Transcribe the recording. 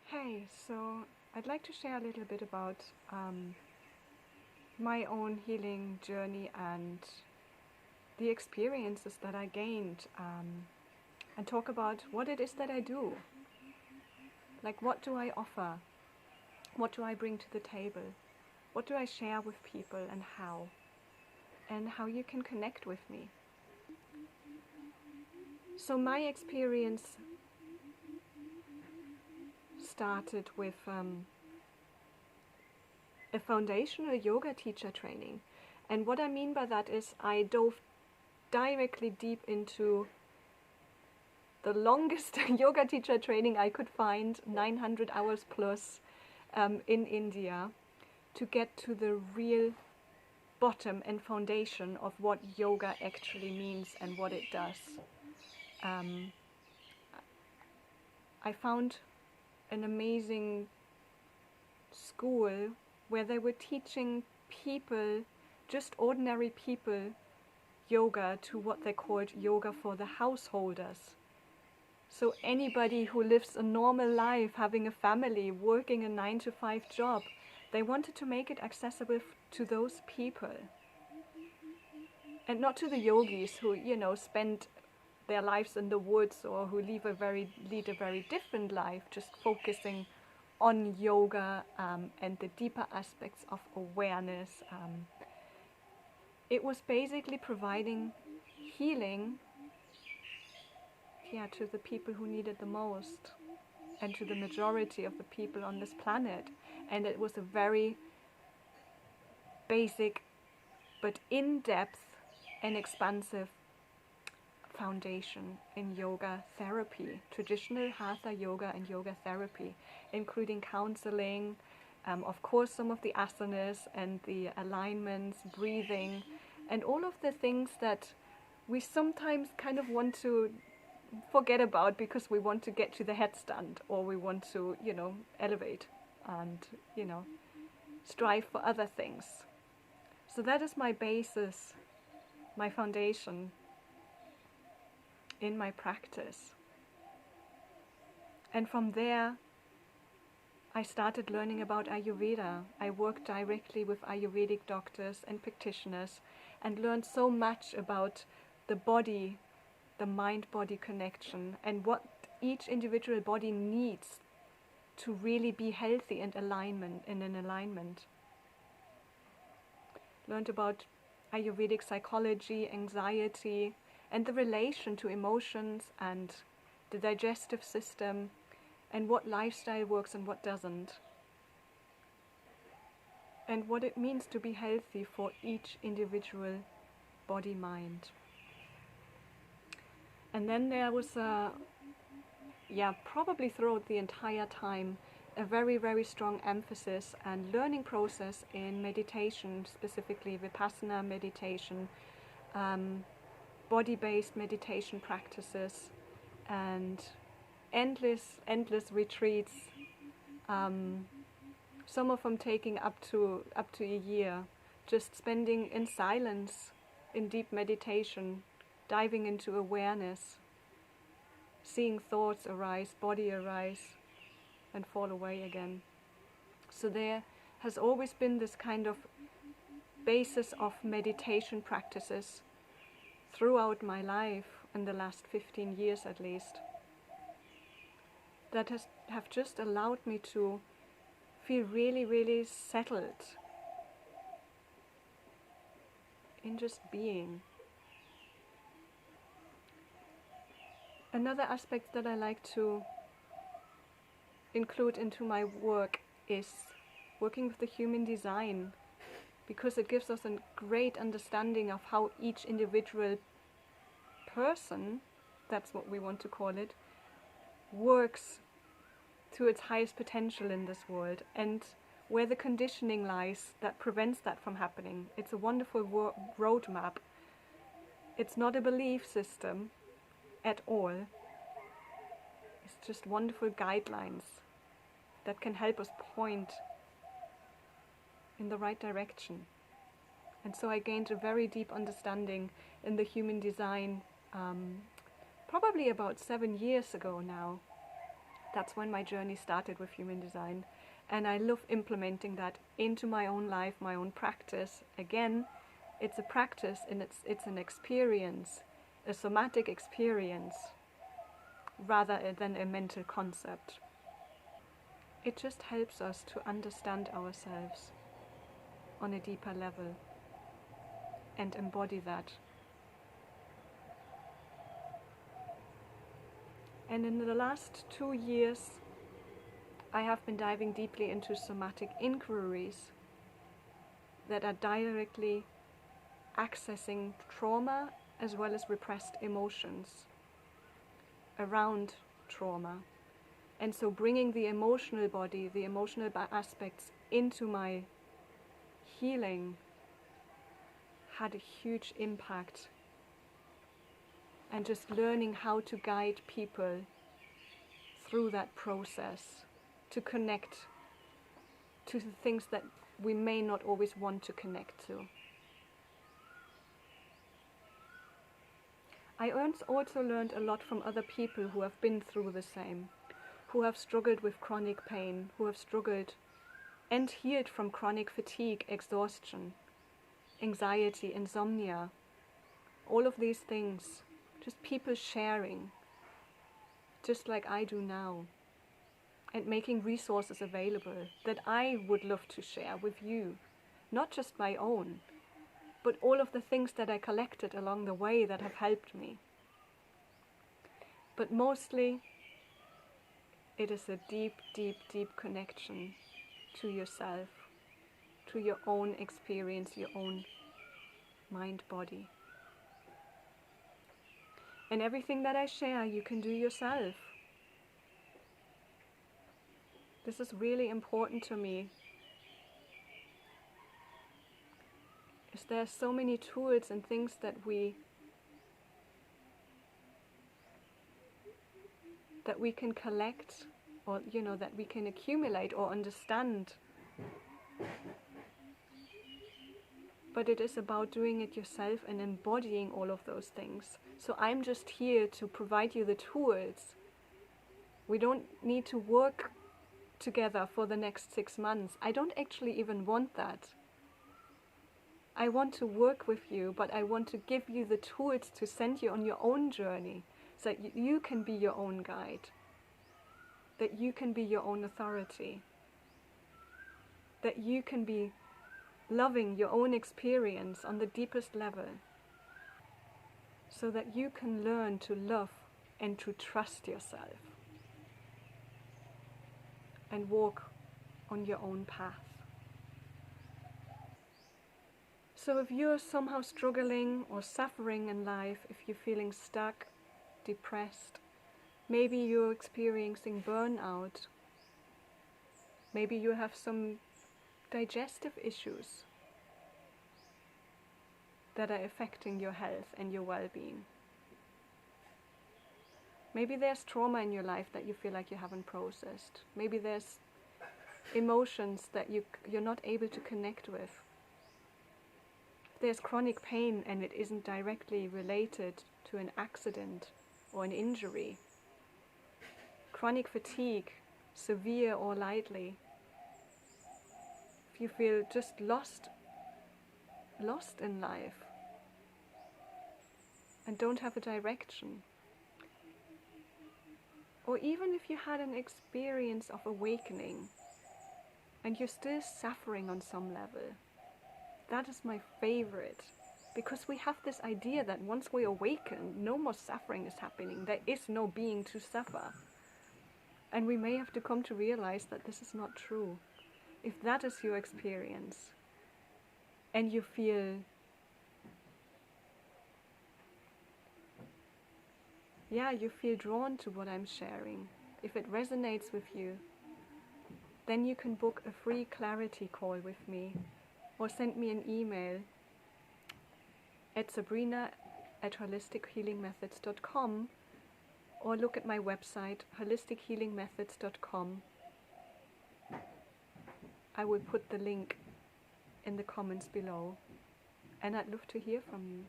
Hey, so I'd like to share a little bit about my own healing journey and the experiences that I gained, and talk about what it is that I do. Like, what do I offer? What do I bring to the table? What do I share with people and how you can connect with me. So my experience started with a foundational yoga teacher training. And what I mean by that is I dove directly deep into the longest yoga teacher training I could find, 900 hours plus, in India, to get to the real bottom and foundation of what yoga actually means and what it does. I found an amazing school where they were teaching people, just ordinary people, yoga to what they called yoga for the householders. So anybody who lives a normal life, having a family, working a 9-to-5 job, they wanted to make it accessible to those people. And not to the yogis who, spend their lives in the woods or who lead a very different life, just focusing on yoga and the deeper aspects of awareness. It was basically providing healing to the people who need it the most and to the majority of the people on this planet. And it was a very basic but in-depth and expansive foundation in yoga therapy, traditional hatha yoga and yoga therapy, including counseling, of course some of the asanas and the alignments, breathing, and all of the things that we sometimes kind of want to forget about because we want to get to the headstand, or we want to, elevate and, strive for other things. So that is my basis, my foundation in my practice. And from there, I started learning about Ayurveda. I worked directly with Ayurvedic doctors and practitioners and learned so much about the body, the mind-body connection, and what each individual body needs to really be healthy and in alignment. Learned about Ayurvedic psychology, anxiety, and the relation to emotions and the digestive system, and what lifestyle works and what doesn't, and what it means to be healthy for each individual body-mind. And then there was probably throughout the entire time, a very, very strong emphasis and learning process in meditation, specifically Vipassana meditation, body-based meditation practices, and endless retreats, some of them taking up to a year, just spending in silence, in deep meditation, diving into awareness, seeing thoughts arise, body arise, and fall away again. So there has always been this kind of basis of meditation practices throughout my life, in the last 15 years at least, that have just allowed me to feel really, really settled in just being. Another aspect that I like to include into my work is working with the human design, because it gives us a great understanding of how each individual person, that's what we want to call it, works to its highest potential in this world, and where the conditioning lies that prevents that from happening. It's a wonderful roadmap. It's not a belief system at all. It's just wonderful guidelines that can help us point in the right direction. And so I gained a very deep understanding in the human design probably about 7 years ago now, That's when my journey started with human design. And I love implementing that into my own life, my own practice. Again, it's a practice and it's an experience, a somatic experience, rather than a mental concept. It just helps us to understand ourselves on a deeper level and embody that. And in the last 2 years, I have been diving deeply into somatic inquiries that are directly accessing trauma as well as repressed emotions around trauma. And so bringing the emotional body, the emotional aspects into my healing had a huge impact. And just learning how to guide people through that process, to connect to the things that we may not always want to connect to. I also learned a lot from other people who have been through the same, who have struggled with chronic pain, who have struggled and healed from chronic fatigue, exhaustion, anxiety, insomnia, all of these things, just people sharing, just like I do now, and making resources available that I would love to share with you, not just my own, but all of the things that I collected along the way that have helped me. But mostly, it is a deep, deep, deep connection to yourself, to your own experience, your own mind, body. And everything that I share, you can do yourself. This is really important to me. Is there are so many tools and things that we can collect, or that we can accumulate or understand. But it is about doing it yourself and embodying all of those things. So I'm just here to provide you the tools. We don't need to work together for the next 6 months. I don't actually even want that. I want to work with you, but I want to give you the tools to send you on your own journey, so that you can be your own guide, that you can be your own authority, that you can be loving your own experience on the deepest level, so that you can learn to love and to trust yourself and walk on your own path. So if you're somehow struggling or suffering in life, if you're feeling stuck, depressed, maybe you're experiencing burnout, maybe you have some digestive issues that are affecting your health and your well-being. Maybe there's trauma in your life that you feel like you haven't processed. Maybe there's emotions that you're not able to connect with. There's chronic pain and it isn't directly related to an accident or an injury. Chronic fatigue, severe or lightly. If you feel just lost in life and don't have a direction. Or even if you had an experience of awakening and you're still suffering on some level. That is my favorite, because we have this idea that once we awaken, no more suffering is happening. There is no being to suffer. And we may have to come to realize that this is not true. If that is your experience, and you feel drawn to what I'm sharing, if it resonates with you, then you can book a free clarity call with me, or send me an email at sabrina@holistichealingmethods.com, or look at my website holistichealingmethods.com. I will put the link in the comments below, and I'd love to hear from you.